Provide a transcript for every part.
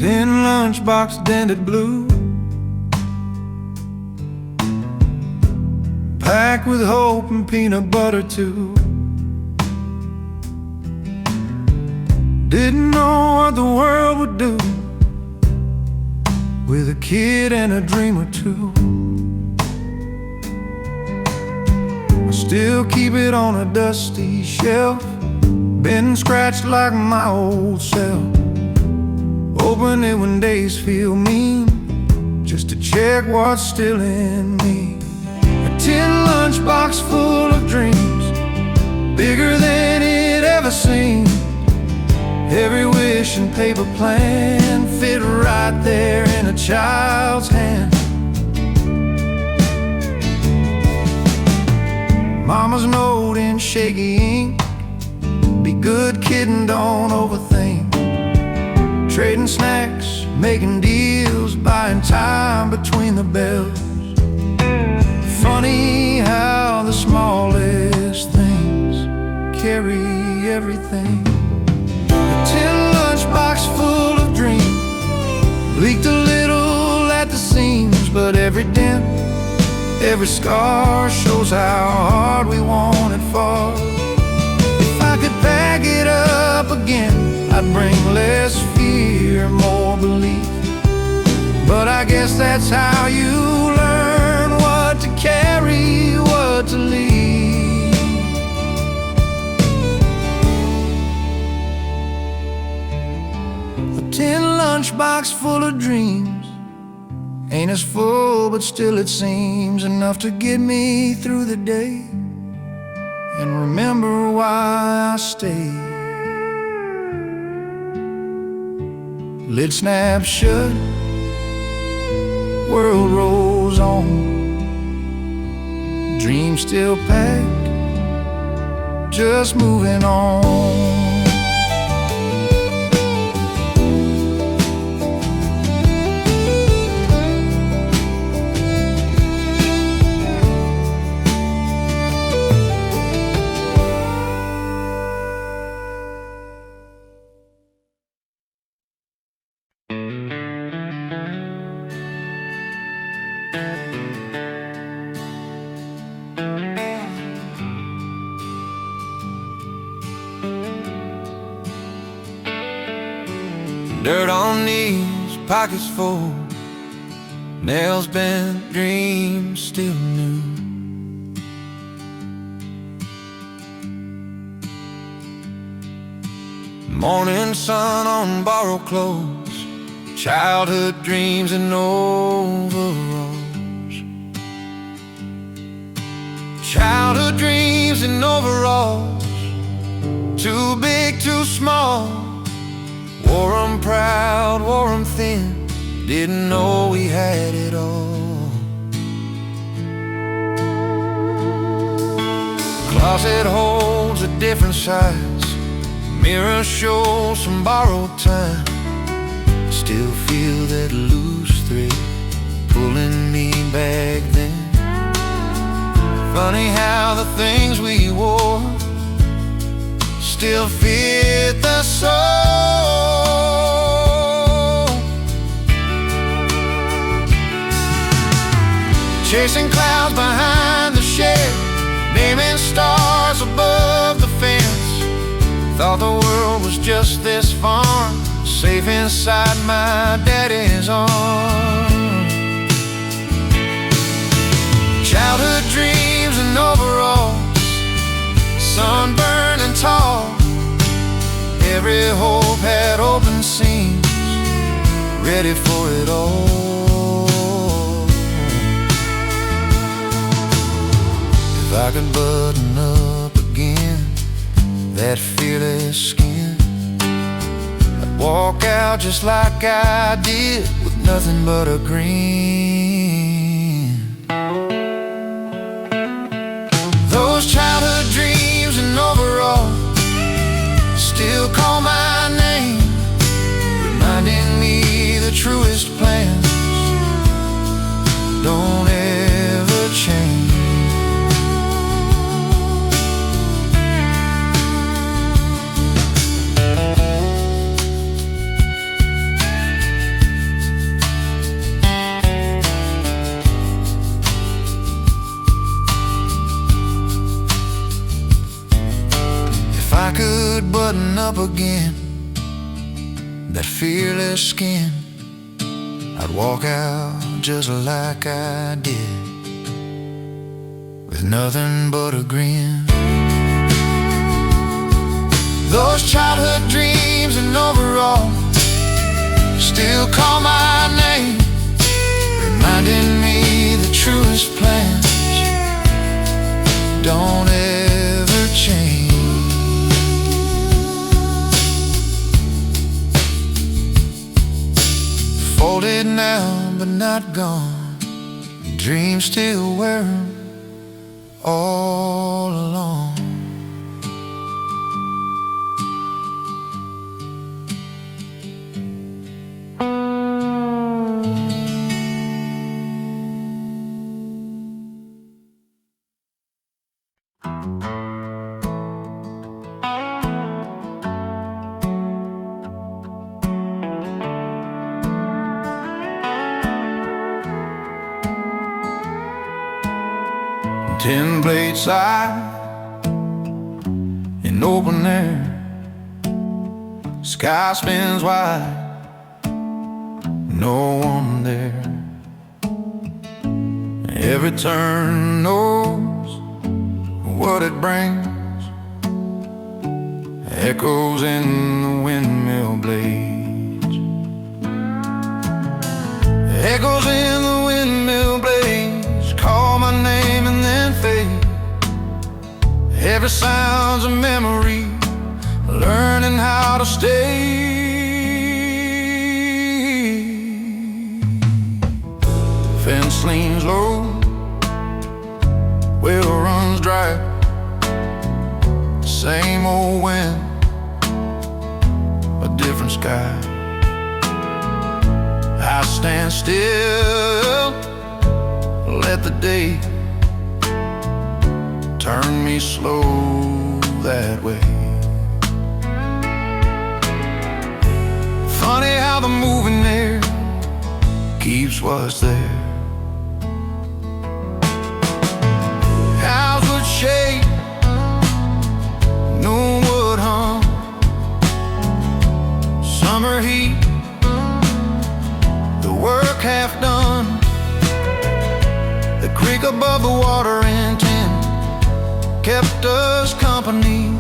Tin lunchbox dented blue, packed with hope and peanut butter too. Didn't know what the world would do with a kid and a dream or two. I still keep it on a dusty shelf, been scratched like my old self. Open it when days feel mean, just to check what's still in me. A tin lunchbox full of dreams, bigger than it ever seemed. Every wish and paper plan fit right there in a child's hand. Mama's note in shaky ink, be good kid and don't overthink. Trading snacks, making deals, buying time between the bells. Funny how the smallest things carry everything. A tin lunchbox full of dreams, leaked a little at the seams, but every dent, every scar shows how hard we wanted far. If I could pack it up again, I'd bring less fear, more belief. But I guess that's how you learn what to carry, what to leave. A tin lunchbox full of dreams, ain't as full, but still it seems enough to get me through the day and remember why I stayed. Lid snaps shut, world rolls on, dreams still packed, just moving on. Dirt on knees, pockets full, nails bent, dreams still new. Morning sun on borrowed clothes, childhood dreams in overalls. Childhood dreams in overalls, too big, too small. Wore 'em proud, wore 'em thin, didn't know we had it all. Closet holds a different size, mirror shows some borrowed time. Still feel that loose thread pulling me back then. Funny how the things we wore still fit the soul. Chasing clouds behind the shed, naming stars above the fence. Thought the world was just this farm, safe inside my daddy's arms. Childhood dreams and overalls, sunburned and tall. Every hope had open seams, ready for it all. If I could button up again that fearless skin, I'd walk out just like I did, with nothing but a grin. Those childhood dreams and overalls still call my name, reminding me the truest plans don't ever change. button up again, that fearless skin, I'd walk out just like I did, with nothing but a grin. Those childhood dreams and overalls still call my name, reminding me the truest plans don't ever change. Folded now but not gone, dreams still wear 'em all along. Ten-blade side in open air, sky spins wide, no one there. Every turn knows what it brings, echoes in the windmill blades, echoes in the windmill blades, call my name and then fade. Every sound's a memory, learning how to stay. Fence leans low, well runs dry, same old wind, a different sky. I stand still, let the day turn me slow that way. Funny how the moving air keeps what's there. House would shake, noon would hum, summer heat, the work half done. The creek above the water in tin kept us company,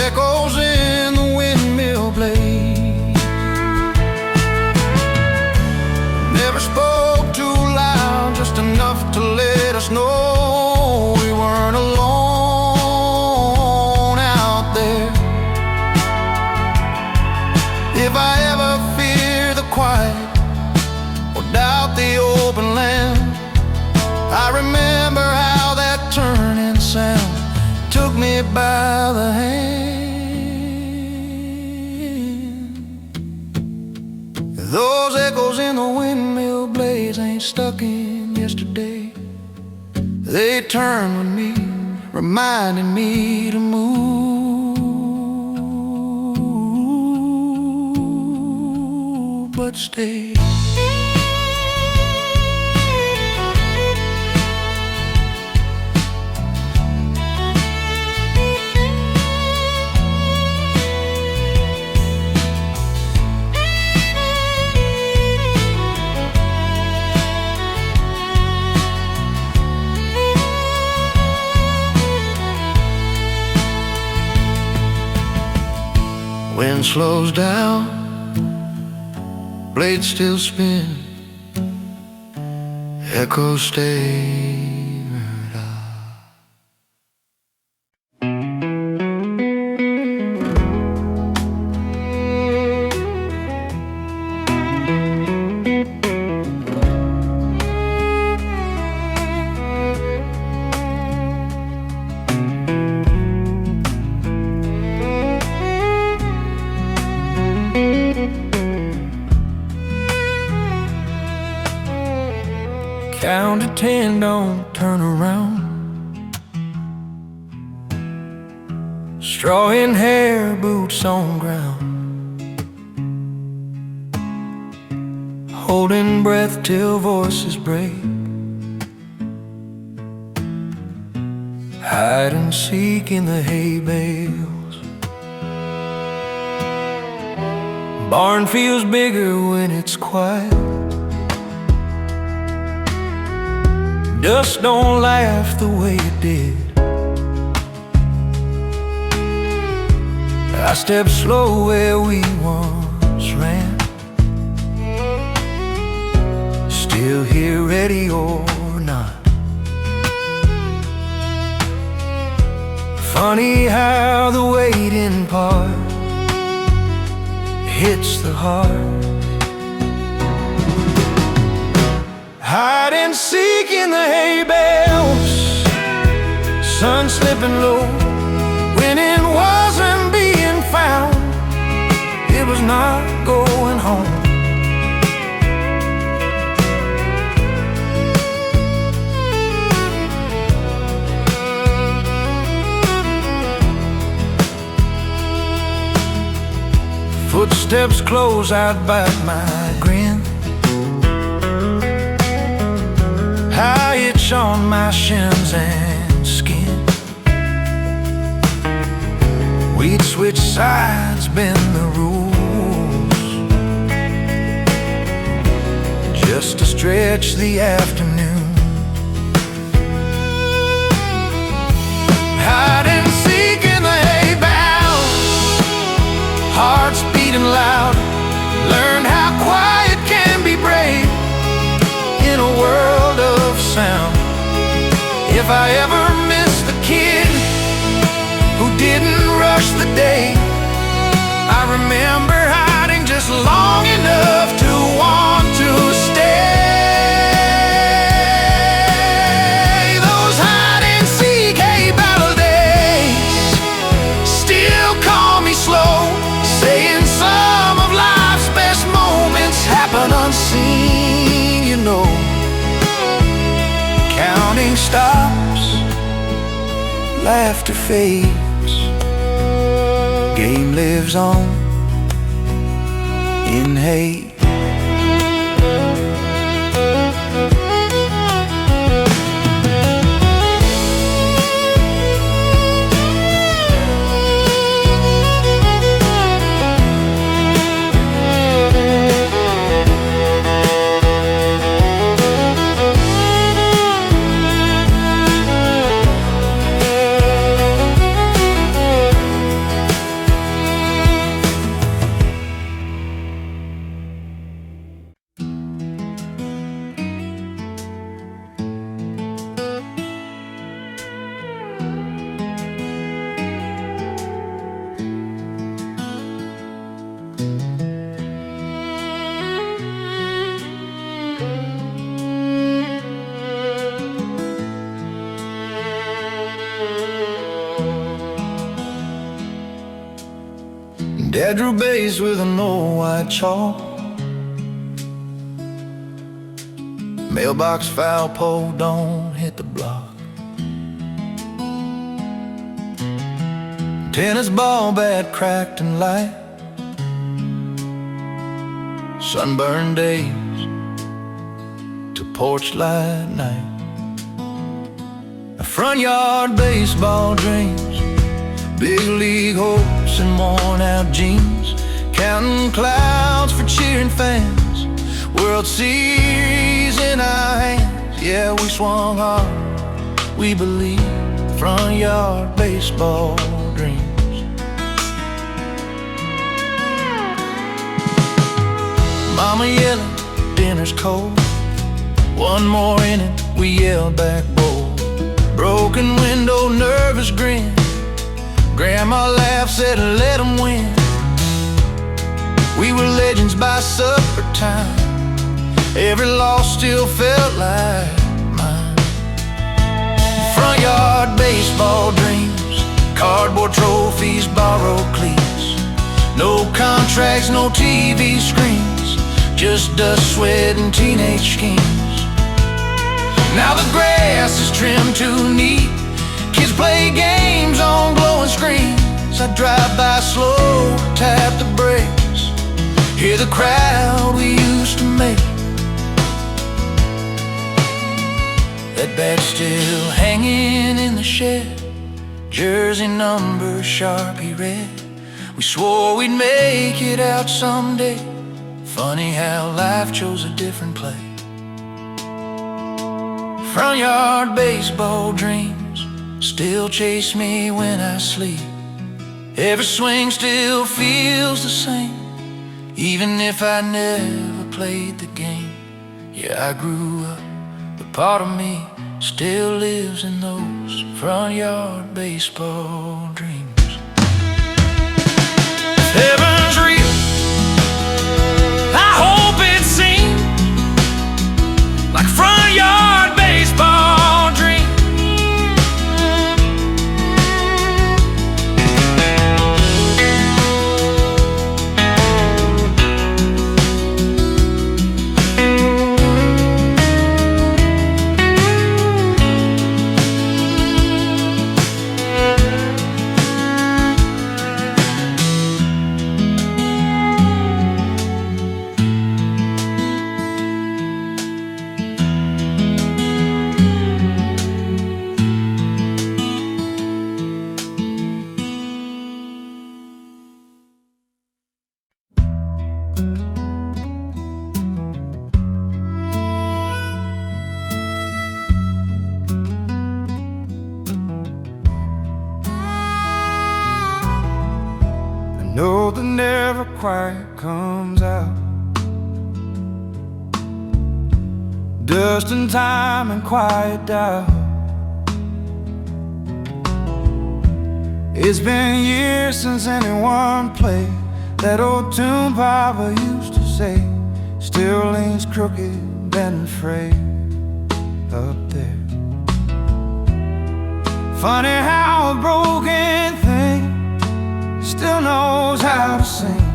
echoes in the windmill blade. Never spoke too loud, just enough to let us know we weren't alone out there. If I ever fear the quiet or doubt the open land, I remember how that turning sound took me by the hand. Those echoes in the windmill blades ain't stuck in yesterday. They turn with me, reminding me to move, but stay. Wind slows down, blades still spin, echoes stay. Count to 10, don't turn around. Straw in hair, boots on ground, holding breath till voices break. Hide and seek in the hay bales, barn feels bigger when it's quiet. Dust don't laugh the way it did. I step slow where we once ran, still here ready or not. Funny how the waiting part hits the heart. Hide and seek in the hay bales, sun slipping low. When it wasn't being found, it was not going home. Footsteps close, I'd bite my grin. High itch on my shins and skin. We'd switch sides, bend the rules, just to stretch the afternoon. Hide and seek in the hay bales, hearts beating loud. Learn how quiet can be brave in a world of sound. If I ever missed the kid who didn't rush the day, I remember hiding just long enough to want to stay. Those hide and seek hay battle days still call me slow, saying some of life's best moments happen unseen, you know. Counting stops, laughter fades, game lives on in hate. Dad drew base with an old white chalk. Mailbox foul pole, don't hit the block. Tennis ball bat cracked and light. Sunburned days to porch light night. A front yard baseball dreams, big league hopes and worn out jeans. Counting clouds for cheering fans, World Series in our hands. Yeah, we swung hard, we believe. Front yard baseball dreams. Mama yelling, dinner's cold. One more inning, we yelled back bold. Broken window, nervous grin. Grandma laughed, said let 'em win. We were legends by supper time. Every loss still felt like mine. Front yard baseball dreams, cardboard trophies, borrowed cleats. No contracts, no TV screens, just dust, sweat, and teenage schemes. Now the grass is trimmed too neat. Kids play games on glowing screens. I drive by slow, tap the brakes, hear the crowd we used to make. That bat still hanging in the shed, jersey number Sharpie red. We swore we'd make it out someday. Funny how life chose a different play. Front yard baseball dreams still chase me when I sleep. Every swing still feels the same, even if I never played the game. Yeah, I grew up, but part of me still lives in those front yard baseball dreams. If heaven's real, I hope it seems like a front yard baseball dream. No, that never quite comes out. Dust and time and quiet doubt. It's been years since anyone played that old tune Papa used to say. Still leans crooked, bent and frayed up there. Funny how a broken thing still knows how to sing.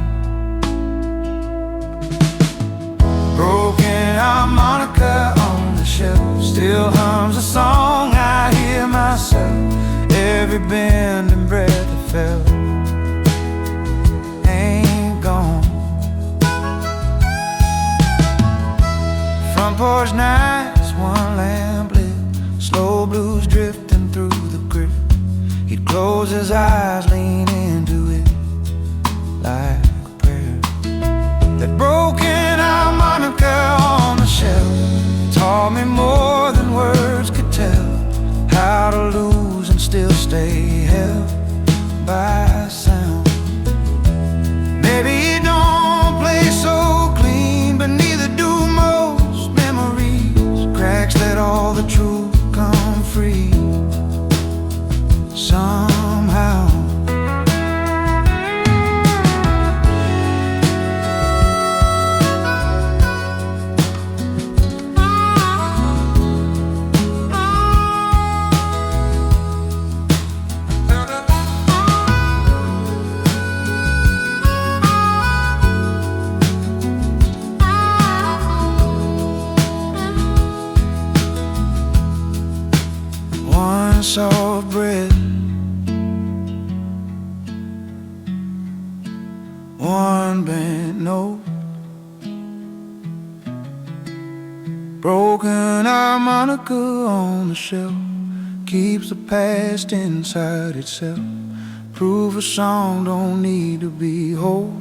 Broken harmonica on the shelf still hums a song I hear myself. Every bend and breath I felt ain't gone. Front porch nights, one lamp lit, slow blues drifting through the grip. He'd close his eyes, lean into it like a prayer. That broken harmonica on the shelf taught me more than words could tell. How to lose and still stay held by sound. Maybe it don't play so clean, but neither do most memories. Cracks let all the truth come free somehow. One soft breath, one bent note, broken harmonica on the shelf keeps the past inside itself. Proof a song don't need to be whole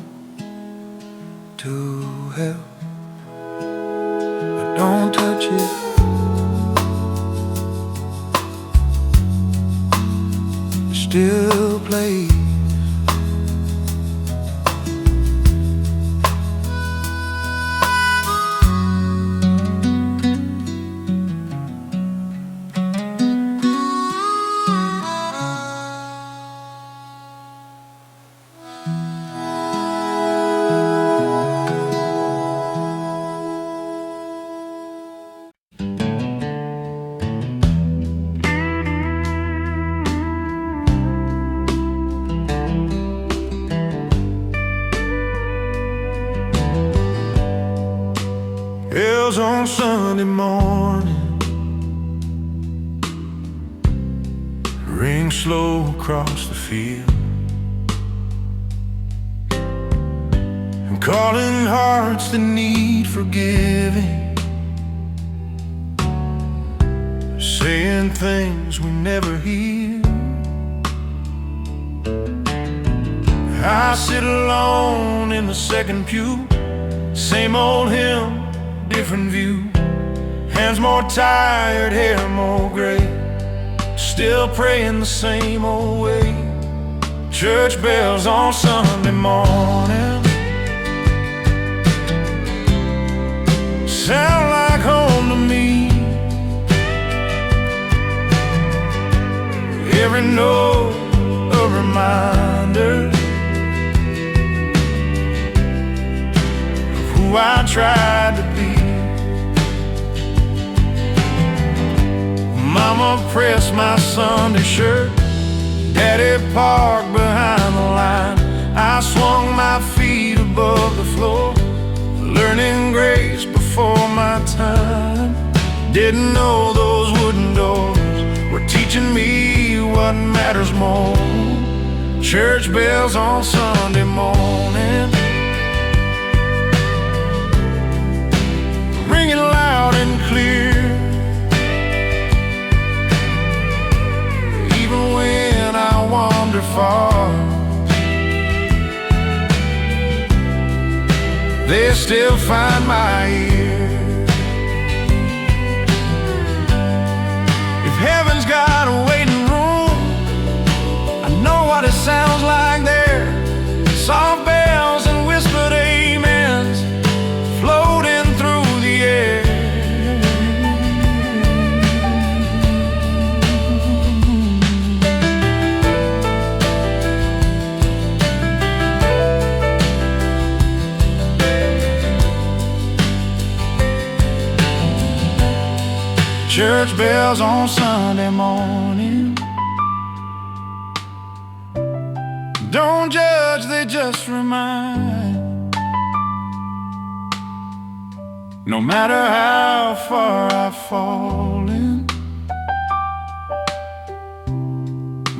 to help. But don't touch it, still plays. Bells on Sunday morning ring slow across the field, and calling hearts that need forgiving, saying things we never hear. I sit alone in the second pew, same old hymn, different view. Hands more tired, hair more gray, still praying the same old way. Church bells on Sunday morning sound like home to me. Every note a reminder of who I tried to be. Mama pressed my Sunday shirt, Daddy parked behind the line. I swung my feet above the floor, learning grace before my time. Didn't know those wooden doors were teaching me what matters more. Church bells on Sunday morning, ringing loud and clear. Even when I wander far, they still find my ear. If heaven's got a waiting room, I know what it sounds like there. Soft bells and whispered amens floating through the air. Church bells on Sunday morning don't judge, they just remind. No matter how far I've fallen,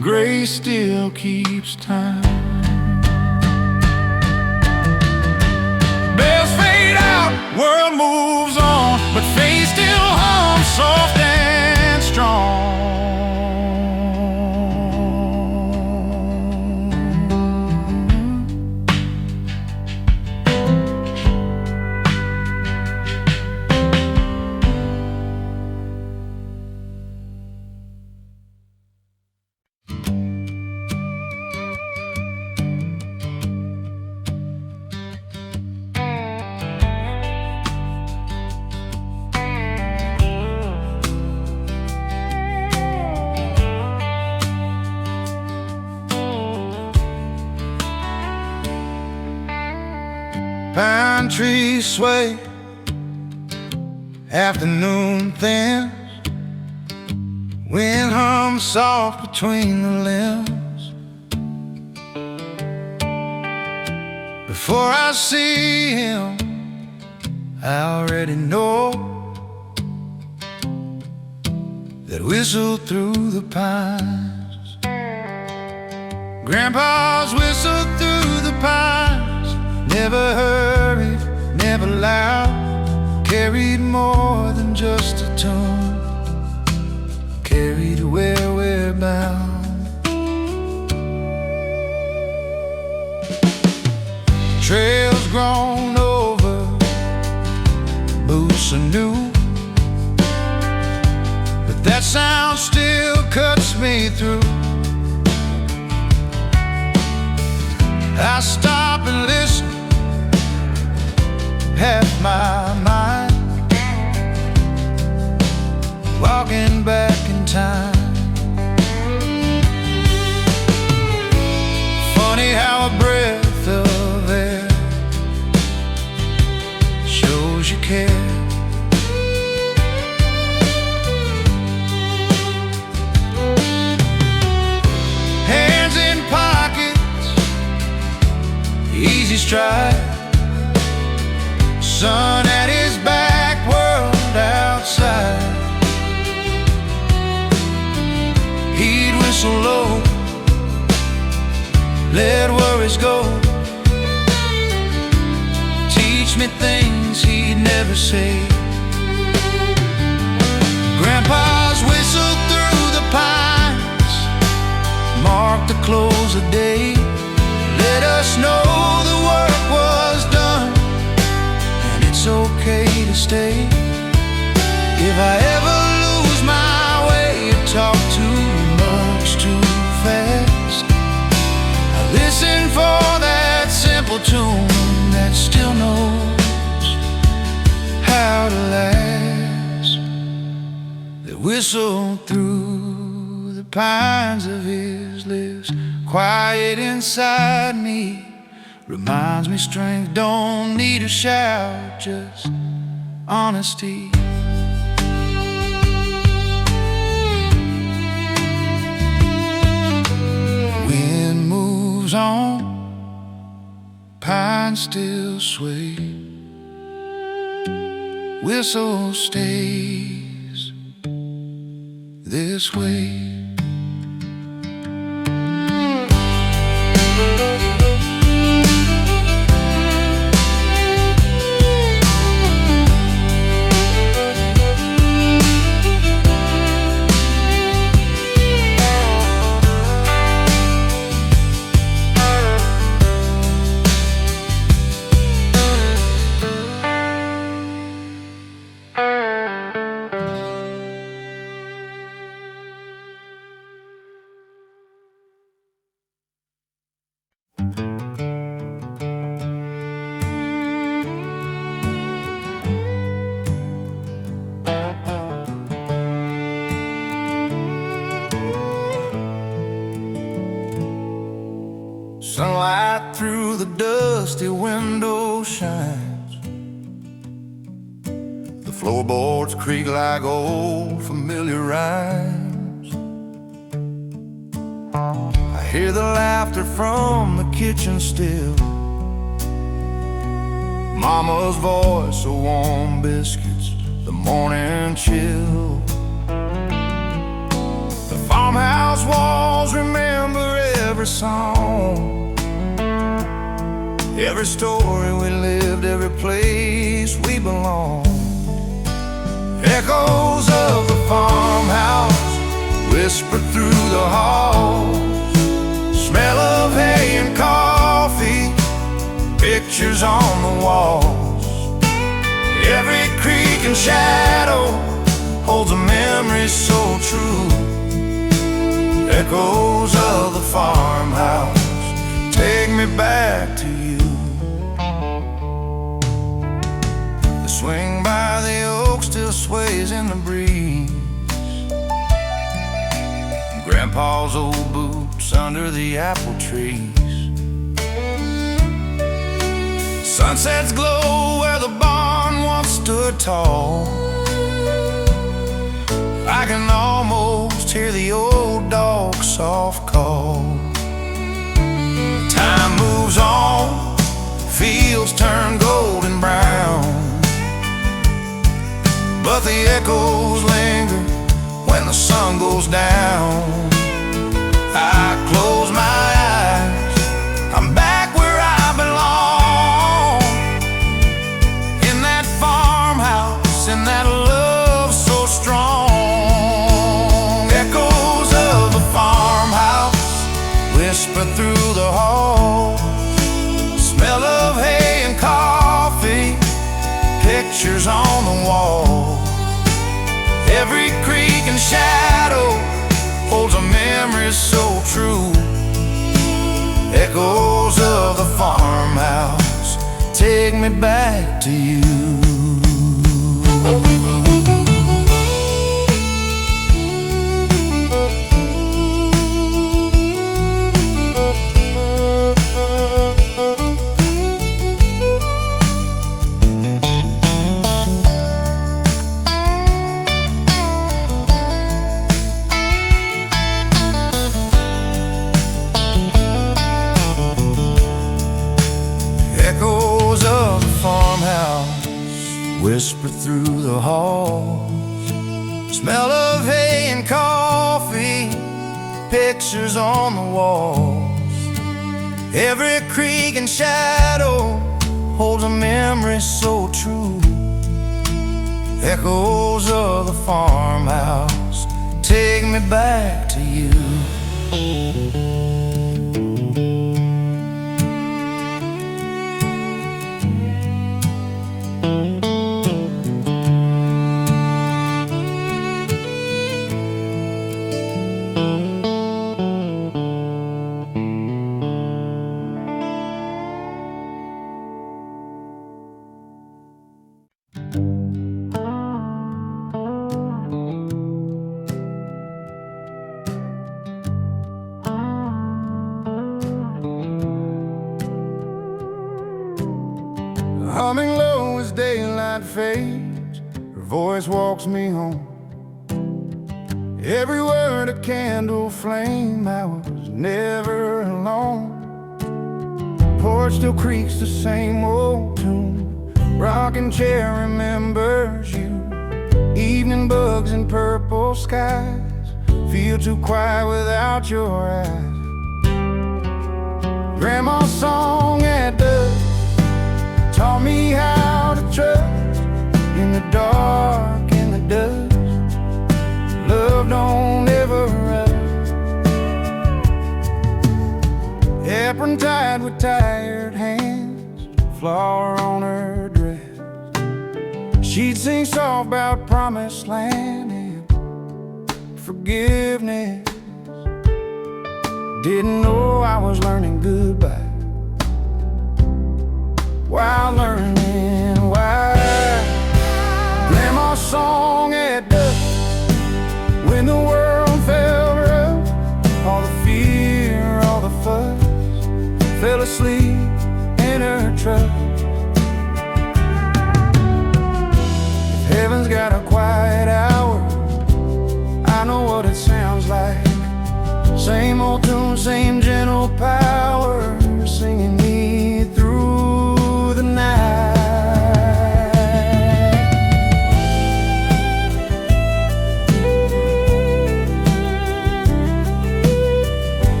grace still keeps time. Bells fade out, world moves on, but faith still hums soft and strong. Pine trees sway, afternoon thins, wind hums soft between the limbs. Before I see him, I already know that whistle through the pines. Grandpa's whistle through the pines, never hurried, never loud, carried more than just a tune, carried where we're bound. Trails grown over, boots are new, but that sound still cuts me through. I stop and listen, half my mind, walking back in time. Funny how a breath of air shows you care. Hands in pockets, easy stride, sun at his back, world outside. He'd whistle low, let worries go, teach me things he'd never say. Grandpa's whistle through the pines marked the close of day, let just know the work was done, and it's okay to stay. If I ever lose my way or talk too much too fast, I listen for that simple tune that still knows how to last. That whistled through the pines of his lips, quiet inside me, reminds me strength don't need a shout, just honesty. Wind moves on, pines still sway, whistle stays this way. Sunlight through the dusty window shines, the floorboards creak like old familiar rhymes. I hear the laughter from the kitchen still, Mama's voice, so warm biscuits, the morning chill. The farmhouse walls remember every song, every story we lived, every place we belong. Echoes of the farmhouse whisper through the halls, smell of hay and coffee, pictures on the walls. Every creak and shadow holds a memory so true. Echoes of the farmhouse take me back to you. The swing by the oak still sways in the breeze, Grandpa's old boots under the apple trees. Sunsets glow where the barn once stood tall, I can almost hear the old dog's soft call. Time moves on, fields turn golden brown, but the echoes linger when the sun goes down. I close my eyes, I'm back where I belong, in that farmhouse, in that love so strong. Echoes of the farmhouse whisper through the hall, smell of hay and coffee, pictures on the wall. Every creak and shadow holds a memory so true. Echoes of the farmhouse take me back to you. Echoes of the farmhouse whisper through the halls, smell of hay and coffee, pictures on the walls. Every creak and shadow holds a memory so true. Echoes of the farmhouse take me back to you. night fades, her voice walks me home. Every word a candle flame, I was never alone. Porch still creaks the same old tune, rocking chair remembers you. Evening bugs and purple skies feel too quiet without your eyes. Grandma's song at dusk taught me how to trust in the dark, in the dust. Love don't ever rust. Apron tied with tired hands, flower on her dress. She'd sing soft about promised land and forgiveness. Didn't know I was learning goodbye while learning why. Grandma's song at dusk, when the world felt rough, all the fear, all the fuss, fell asleep in her truck. If heaven's got a quiet hour, I know what it sounds like. Same old tune, same gentle power, singing me through the night.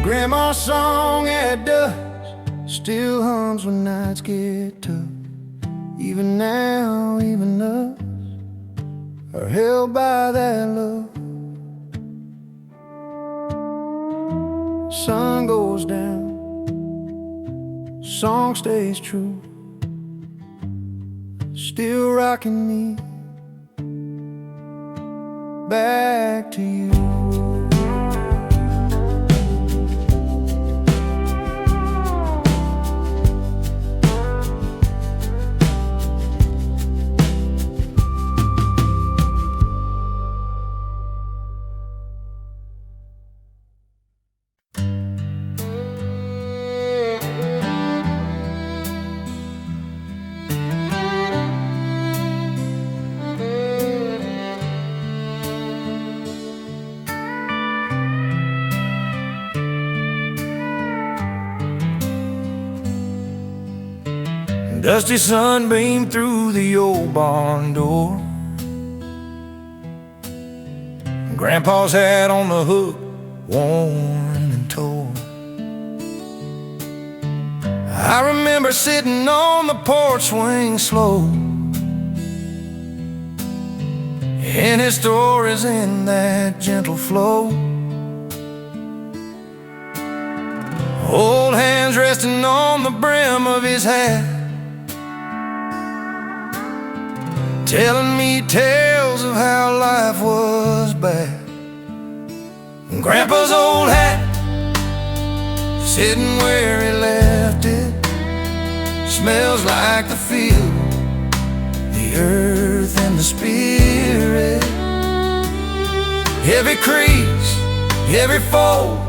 Grandma's song at dusk still hums when nights get tough. Even now, even us are held by that love. Sun goes down, song stays true, still rocking me back to you. Dusty sunbeam through the old barn door. Grandpa's hat on the hook, worn and torn. I remember sitting on the porch swing slow, and his stories in that gentle flow. Old hands resting on the brim of his hat, telling me tales of how life was bad. Grandpa's old hat, sitting where he left it, smells like the field, the earth and the spirit. Every crease, every fold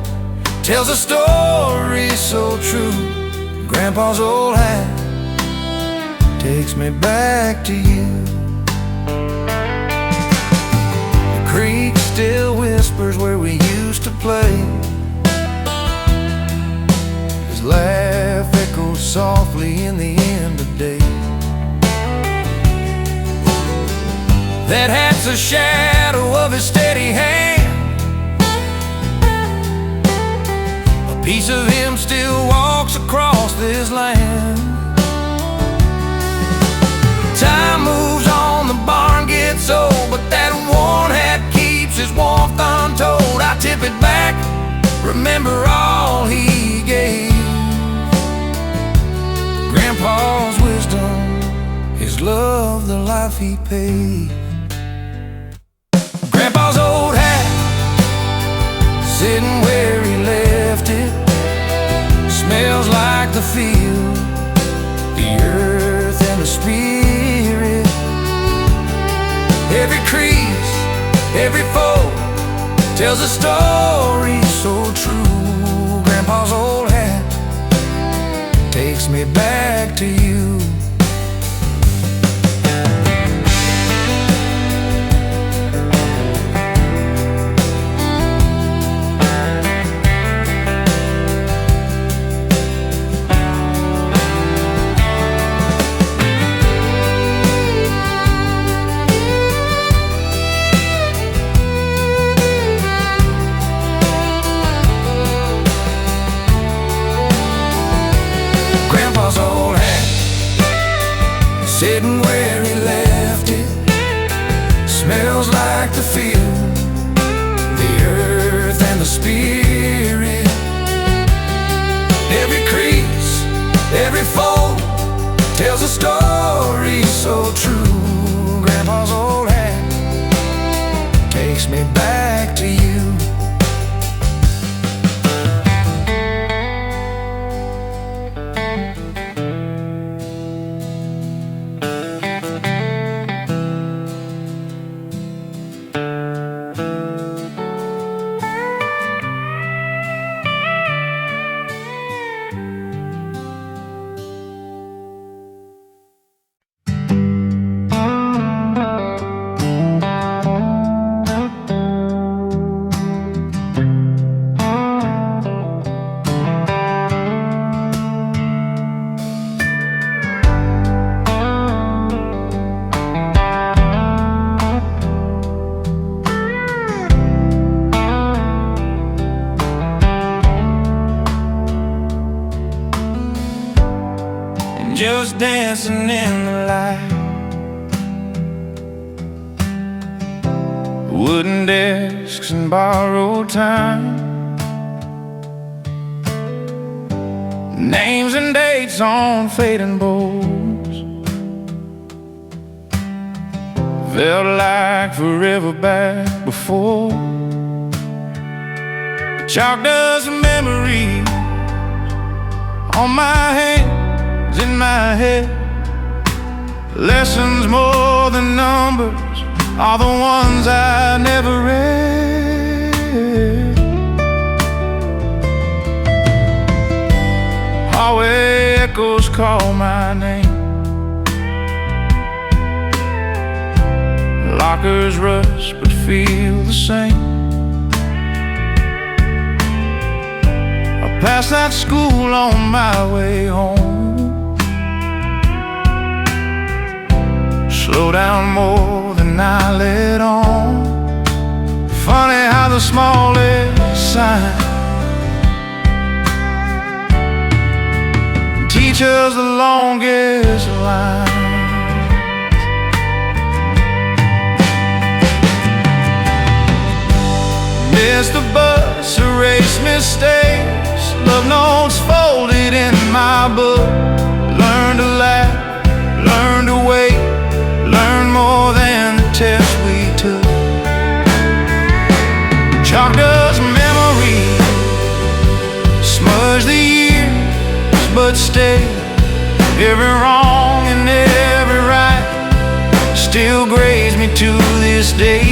tells a story so true. Grandpa's old hat takes me back to you. Creek still whispers where we used to play. His laugh echoes softly in the end of day. That hat's a shadow of his steady hand. A piece of him still walks across this land. Time moves on, the barn gets old, but that worn hat keeps his warmth untold. I tip it back, remember all he gave. Grandpa's wisdom, his love, the life he paid. Grandpa's old hat, sitting where he left it, smells like the field, the earth and the spirit. Every crease, every fold tells a story so true. me back to you. Grandpa's old hat, sitting where he left it, smells like the field, the earth and the spirit. Every crease, every fold tells a story so true. Grandpa's old hat takes me back to you. Just dancing in the light, wooden desks and borrowed time, names and dates on fading boards, felt like forever back before. Chalk dust and memories on my hand, in my head. Lessons more than numbers are the ones I never read. Hallway echoes call my name, lockers rust but feel the same. I passed that school on my way home, slow down more than I let on. Funny how the smallest sign teaches the longest line. Missed the bus, erased mistakes, love notes folded in my book. Learn to laugh, learn to wait, learn more than the test we took. Chalk dust memories smudge the years, but stay. Every wrong and every right still graze me to this day.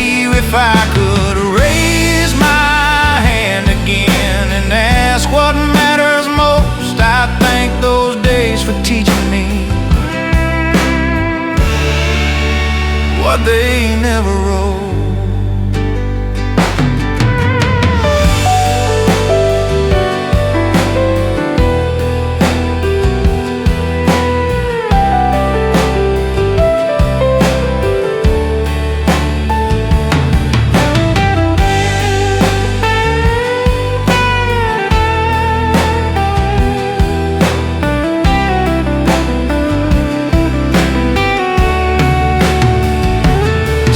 If I could raise my hand again and ask what matters most, I'd thank those days for teaching me what they never wrote.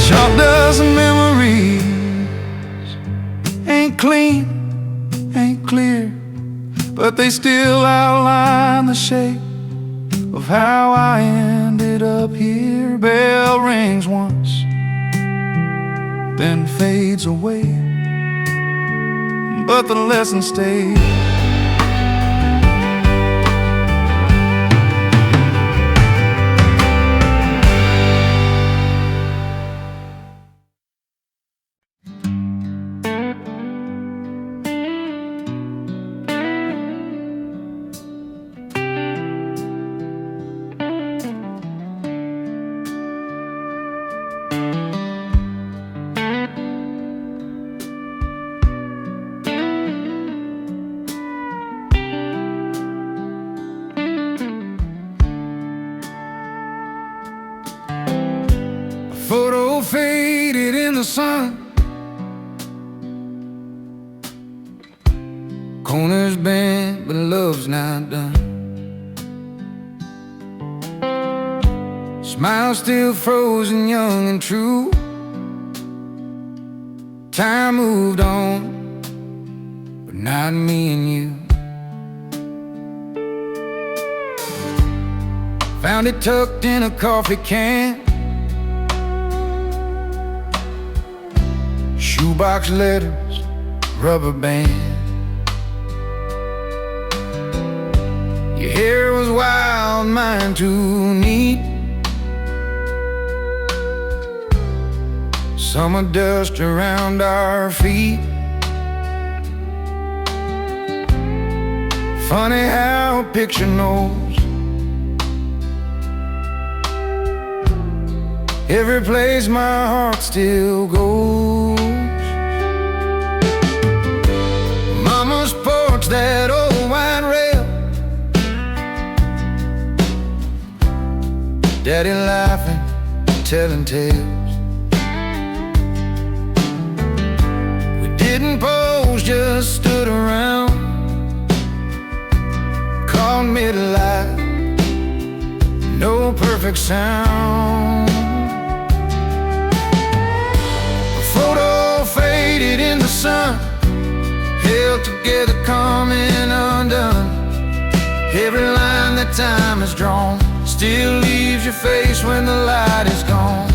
Chalk dust and memories ain't clean, ain't clear, but they still outline the shape of how I ended up here. Bell rings once, then fades away, but the lesson stays. sun. Corners bent, but love's not done. Smile still frozen, young and true. Time moved on, but not me and you. Found it tucked in a coffee can. Shoebox letters, rubber band. Your hair was wild, mine too neat. Summer dust around our feet. Funny how a picture knows every place my heart still goes. Mama's porch, that old white rail. Daddy laughing, telling tales. We didn't pose, just stood around. Caught midlife, no perfect sound. A photo faded in the sun, held together, coming undone. Every line that time has drawn still leaves your face when the light is gone.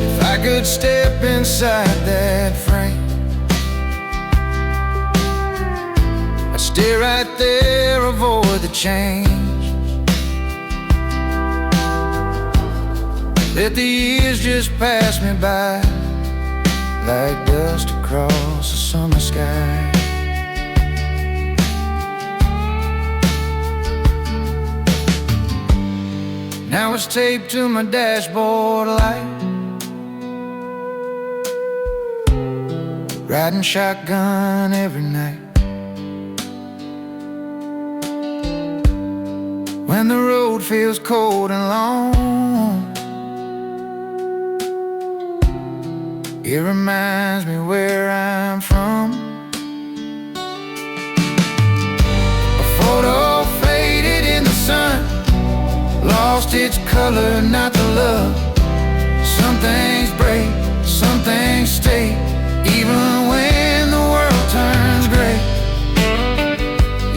If I could step inside that frame, I'd stay right there, avoid the change. Let the years just pass me by like dust across the summer sky. Now it's taped to my dashboard light. Riding shotgun every night. When the road feels cold and long, it reminds me where I'm from. A photo faded in the sun, lost its color, not the love. Some things break, some things stay, even when the world turns gray.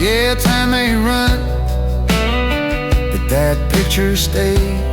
Yeah, time may run, but that picture stays.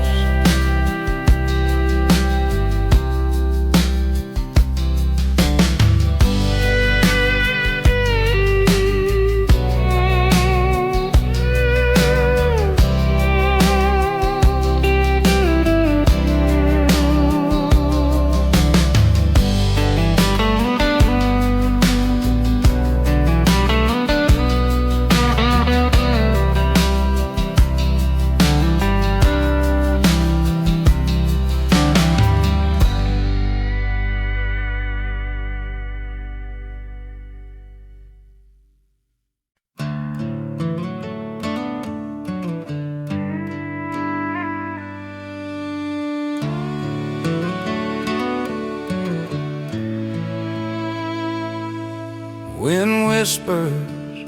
Wind whispers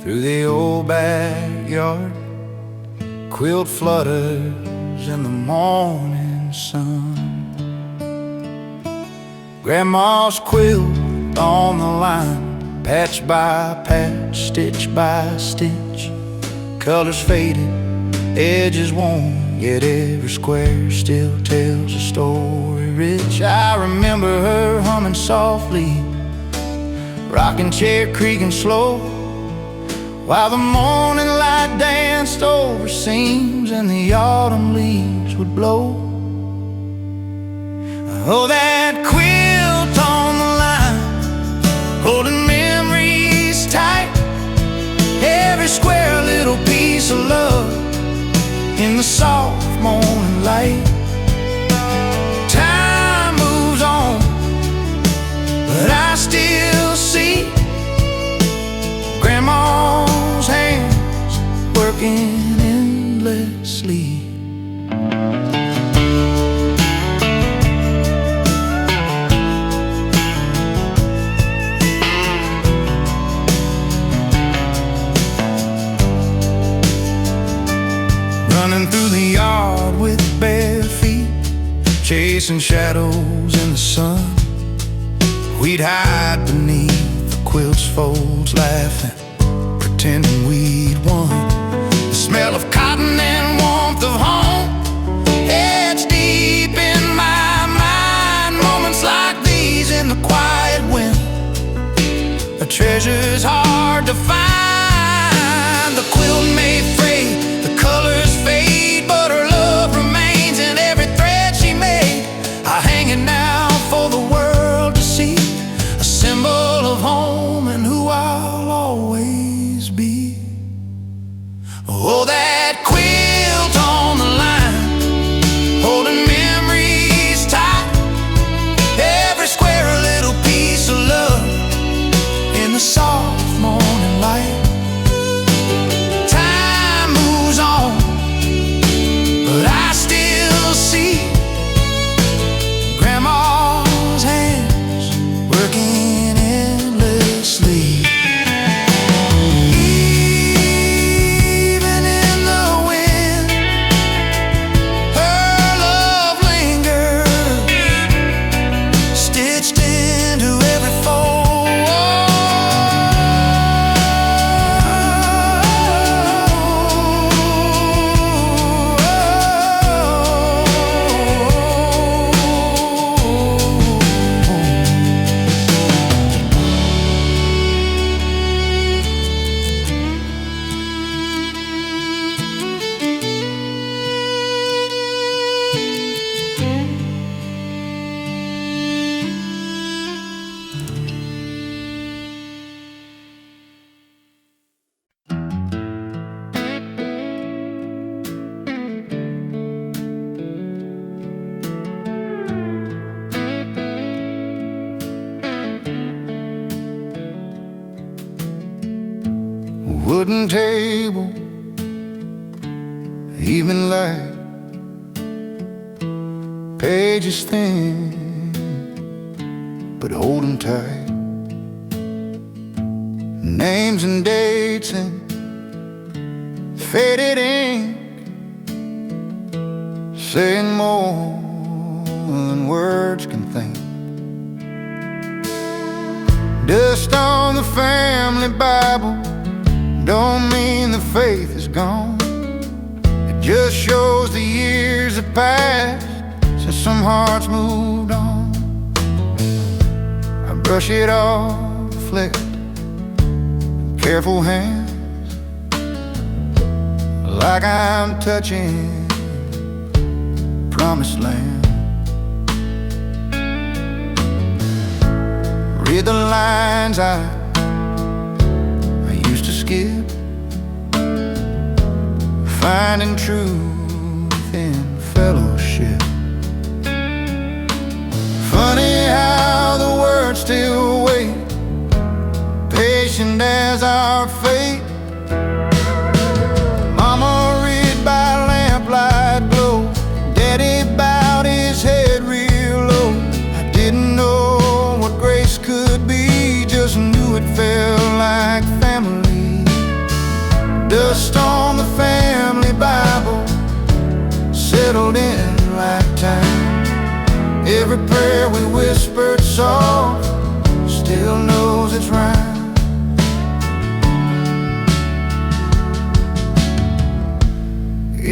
through the old backyard, quilt flutters in the morning sun. Grandma's quilt on the line, patch by patch, stitch by stitch. Colors faded, edges worn, yet every square still tells a story rich. I remember her humming softly, rocking chair creaking slow, while the morning light danced over seams and the autumn leaves would blow. Oh, that quilt on the line, holding memories tight, every square little piece of love in the soft morning light. Time moves on, Running through the yard with bare feet, chasing shadows in the sun. We'd hide beneath the quilt's folds, laughing, pretending we'd won. The smell of cotton and warmth of home etched deep in my mind. Moments like these in the quiet wind, a treasure's hard to find. The quilt may fray, the colors fade, but her love remains in every thread she made. I hang it now for the world to see, a symbol of home and who I'll always be. Oh, that quilt on the line, holding memories tight. Every square a little piece of love in the soft morning light. Time moves on, but I still see Grandma's hands working endlessly. Even in the wind, her love lingers, stitched into every fold. Wooden table, even light, pages thin, but hold 'em tight. Names and dates and faded ink, saying more than words can think. Dust on the family Bible don't mean the faith is gone. It just shows the years have passed since some hearts moved on. I brush it off, reflect, careful hands, like I'm touching promised land. Read the lines I used to skip, finding truth in fellowship. Funny how the words still wait, patient as our fate. Mama read by lamplight glow, Daddy bowed his head real low. I didn't know what grace could be, just knew it felt like family. Dust on the family Bible, settled in like time. Every prayer we whispered soft still knows it's right.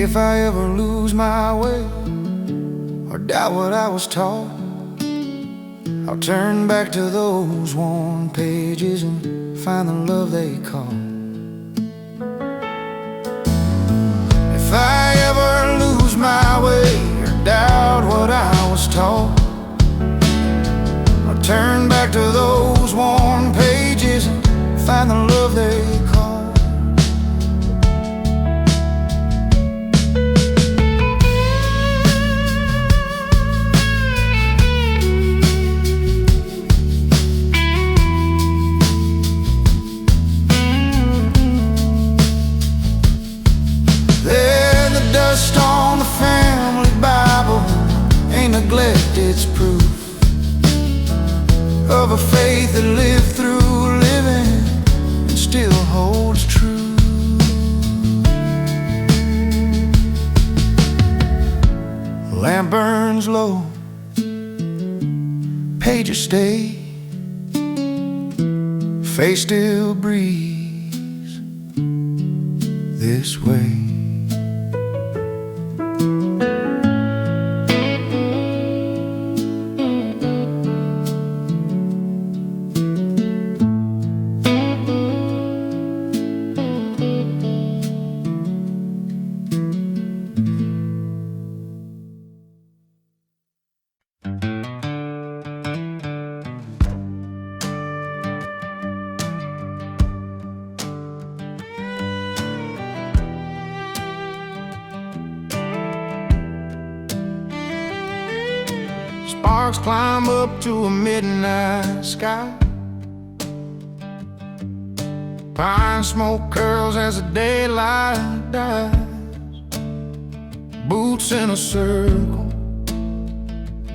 If I ever lose my way or doubt what I was taught, I'll turn back to those worn pages and find the love they call. If I ever lose my way or doubt what I was taught, I'll turn back to those worn pages and find the love they call. Dust on the family Bible, ain't neglect, it's proof of a faith burns low, pages stay, face still breathes this way. Sparks climb up to a midnight sky. Pine smoke curls as the daylight dies. Boots in a circle,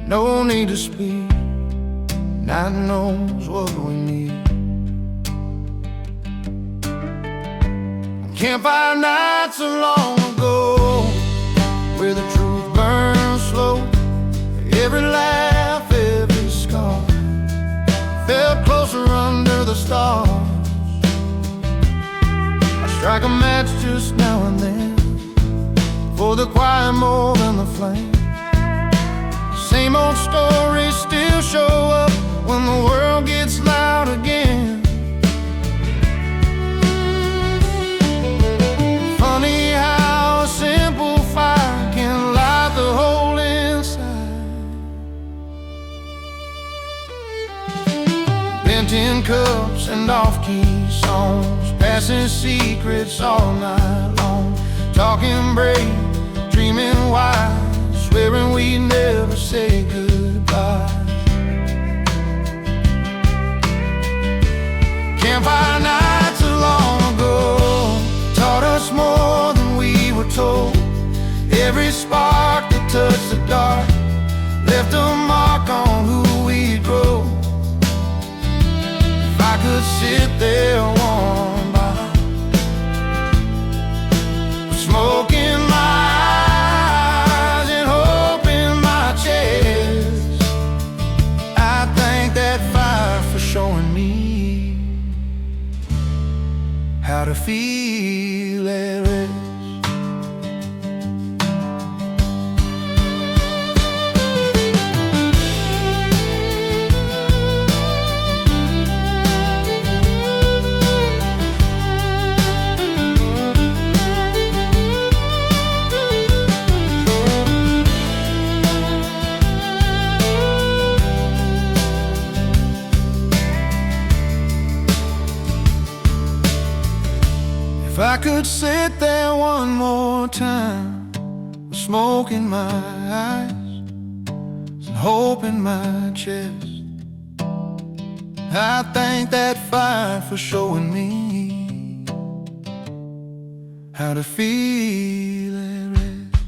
no need to speak. Night knows what we need. Campfire nights so long ago, where the truth burns slow. Every laugh, every scar felt closer under the stars. I strike a match just now and then for the quiet more than the flame. Same old stories still show up when the world gets loud again. Funny how a simple fire can light the hole inside. Tin cups and off-key songs, passing secrets all night long. Talking brave, dreaming wild, swearing we'd never say goodbye. Campfire nights so long ago taught us more than we were told. Every spark that touched the dark left a mark on who we'd grow. I could sit there warm by, smoke in my eyes and hope in my chest. I thank that fire for showing me how to feel at rest. If I could sit there one more time with smoke in my eyes and hope in my chest, I thank that fire for showing me how to feel at rest.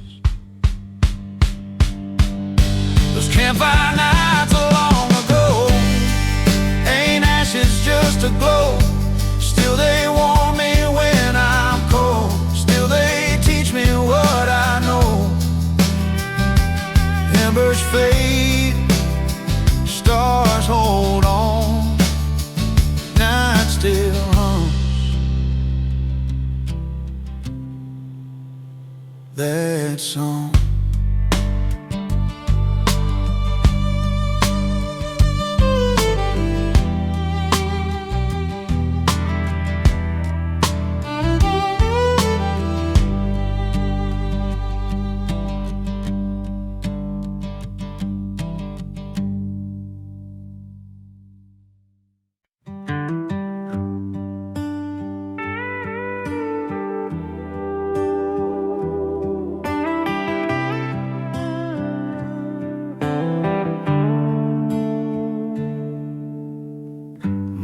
Those campfire nights so long ago ain't ashes, just a glow. Still they warm me when I'm cold. Still they teach me what I know. Embers fade, stars hold on. Night still hums that song.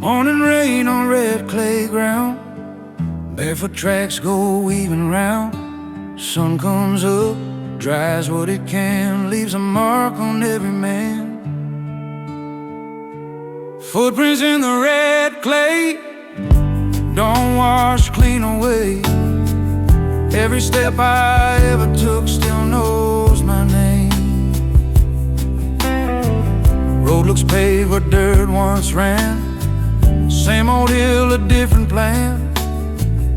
Morning rain on red clay ground, barefoot tracks go weaving round. Sun comes up, dries what it can, leaves a mark on every man. Footprints in the red clay don't wash clean away. Every step I ever took still knows my name. Road looks paved where dirt once ran. Same old hill, a different plan.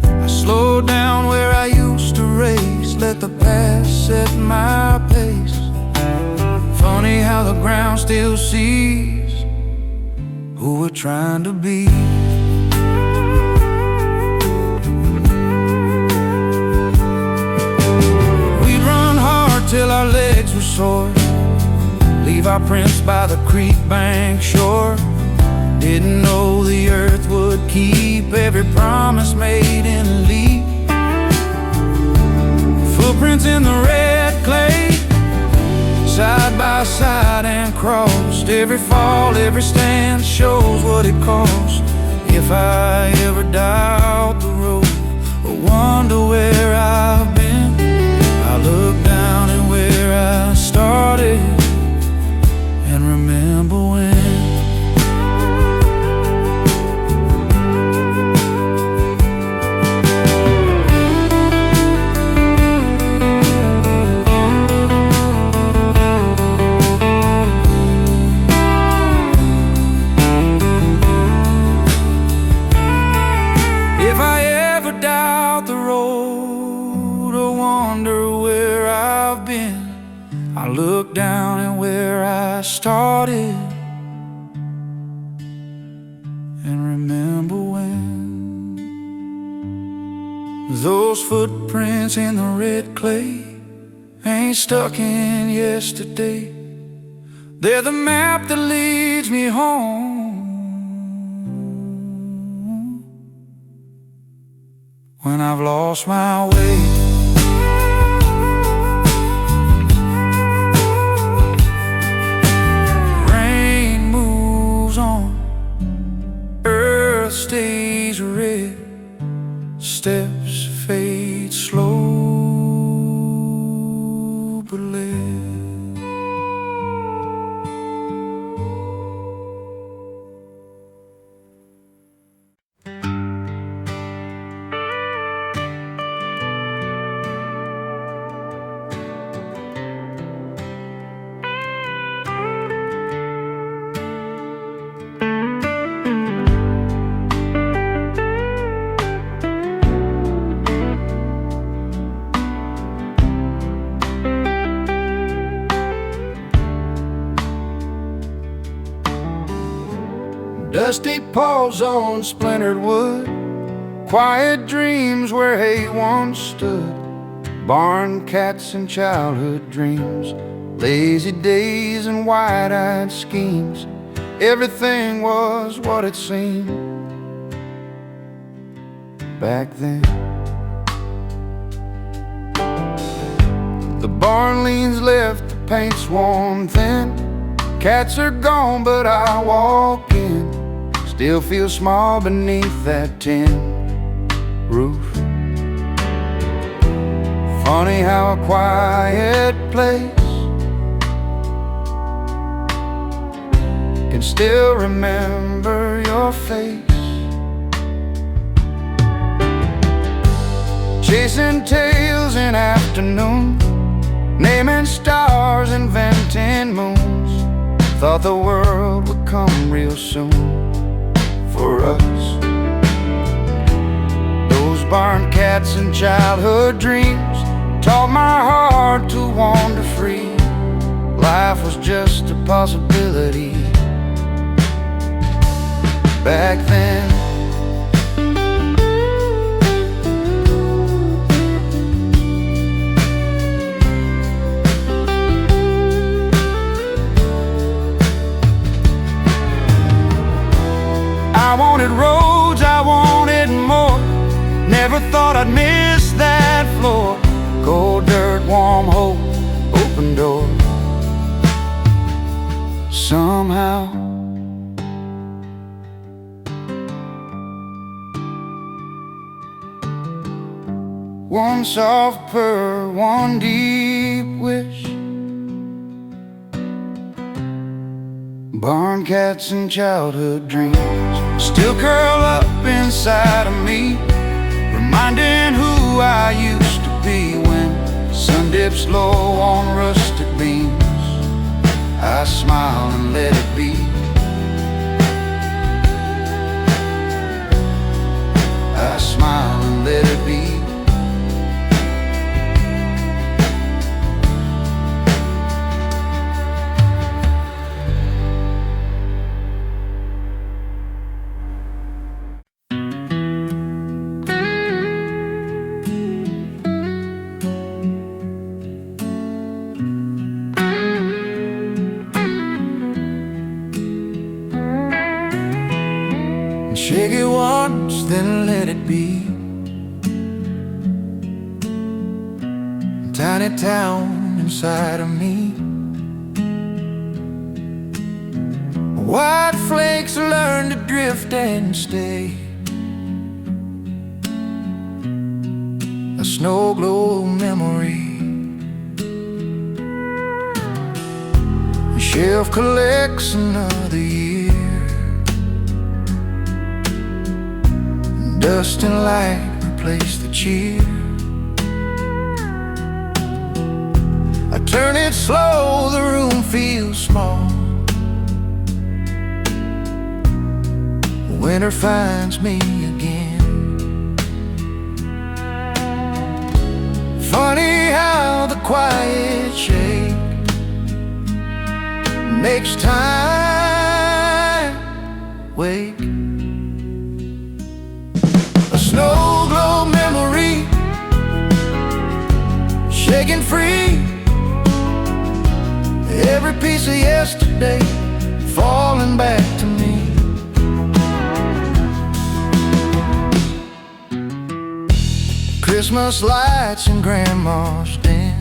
I slowed down where I used to race, let the past set my pace. Funny how the ground still sees who we're trying to be. We'd run hard till our legs were sore, leave our prints by the creek bank shore. Didn't know the earth would keep every promise made in a leap. Footprints in the red clay, side by side and crossed. Every fall, every stand shows what it cost. If I ever doubt the road or wonder where I've been, I look down at where I started and remember when. I look down at where I started and remember when. Those footprints in the red clay ain't stuck in yesterday. They're the map that leads me home when I've lost my way. Stays red, steps fade slow but lit. Dusty paws on splintered wood, quiet dreams where hate once stood. Barn cats and childhood dreams, lazy days and wide-eyed schemes. Everything was what it seemed back then. The barn leans left, the paint's worn thin. Cats are gone, but I walk in, still feel small beneath that tin roof. Funny how a quiet place can still remember your face. Chasing tails in afternoon, naming stars, inventing moons. Thought the world would come real soon for us. Those barn cats and childhood dreams taught my heart to wander free. Life was just a possibility back then. I wanted roads, I wanted more. Never thought I'd miss that floor. Cold dirt, warm hope, open door. Somehow one soft purr, one deep wish. Barn cats and childhood dreams still curl up inside of me, reminding who I used to be when sun dips low on rustic beams. I smile and let it be. I smile and let it be. Shake it once, then let it be. Tiny town inside of me. White flakes learn to drift and stay. A snow glow memory. A shelf collects another year. Dust and light replace the cheer. I turn it slow, the room feels small. Winter finds me again. Funny how the quiet shake makes time wake. Snow glow memory, shaking free. Every piece of yesterday falling back to me. Christmas lights in Grandma's den.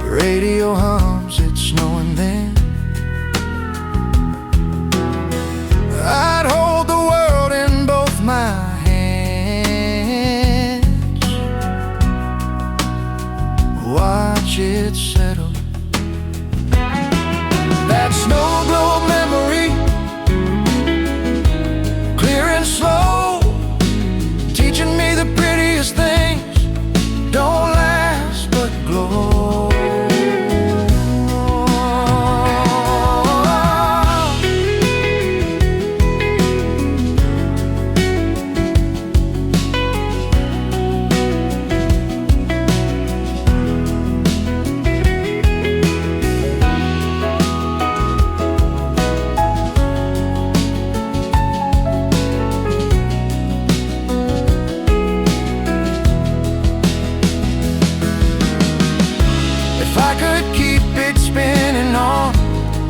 Radio hums, it's snowing then. I'd hold the world in both my hands, watch it settle. That snow globe memory, clear and slow, teaching me the prettiest things don't last but glow.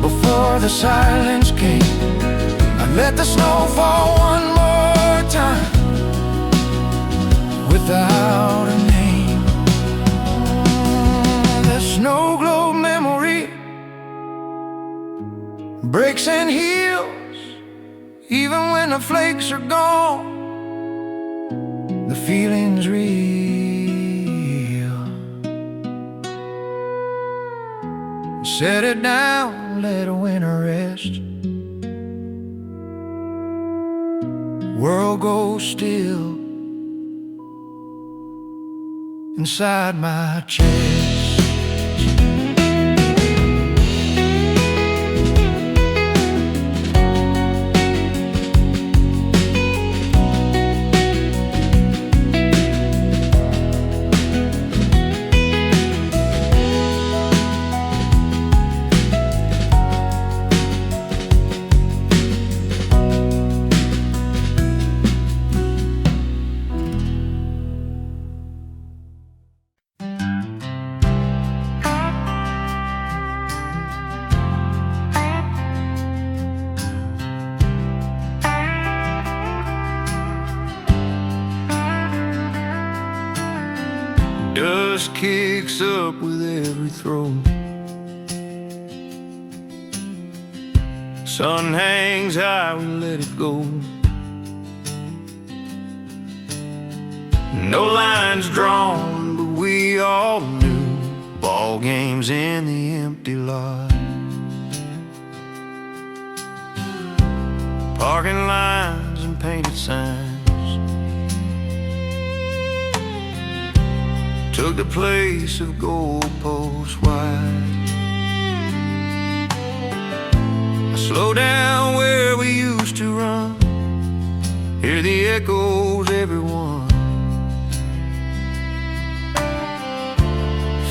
Before the silence came, I let the snow fall one more time without a name. The snow globe memory breaks and heals, even when the flakes are gone. The feeling's real. Set it down, let a winter rest. World goes still inside my chest. Dust kicks up with every throw. Sun hangs high, we let it go. No lines drawn, but we all knew. Ball games in the empty lot. Parking lines and painted signs. Took took the place of goalposts wide. I slow down where we used to run, hear the echoes, everyone.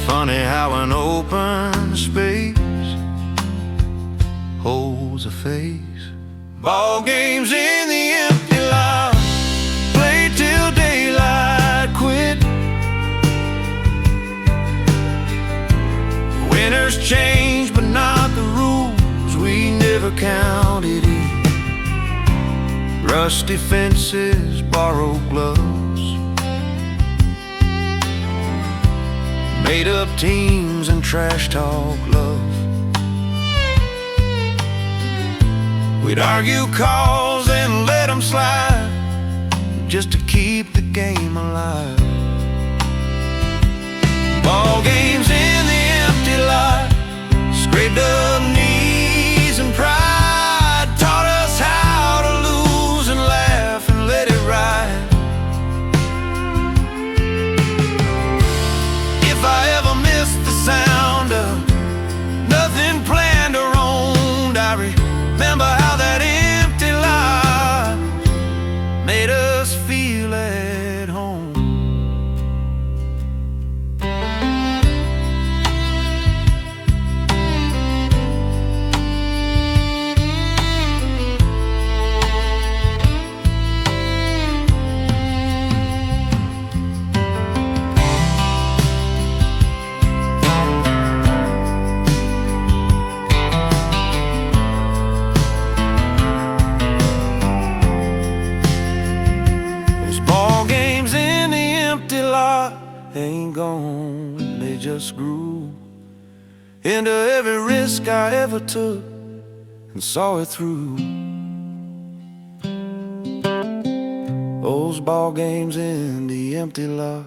Funny how an open space holds a face. Ball games in the empty lot, play till daylight quit. Winners change, but not the rules we never counted in. Rusty fences, borrowed gloves, made up teams and trash talk love. We'd argue calls and let them slide, just to keep the game alive. Ball games in the empty lot, scraped up knees and pride, taught us how to lose and laugh and let it ride. If I ever missed the sound of nothing planned or owned, I remember how that empty lot made us feel at home. Ain't gone, they just grew into every risk I ever took and saw it through. Those ball games in the empty lot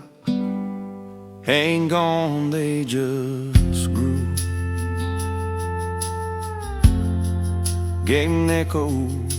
ain't gone, they just grew. Getting echoes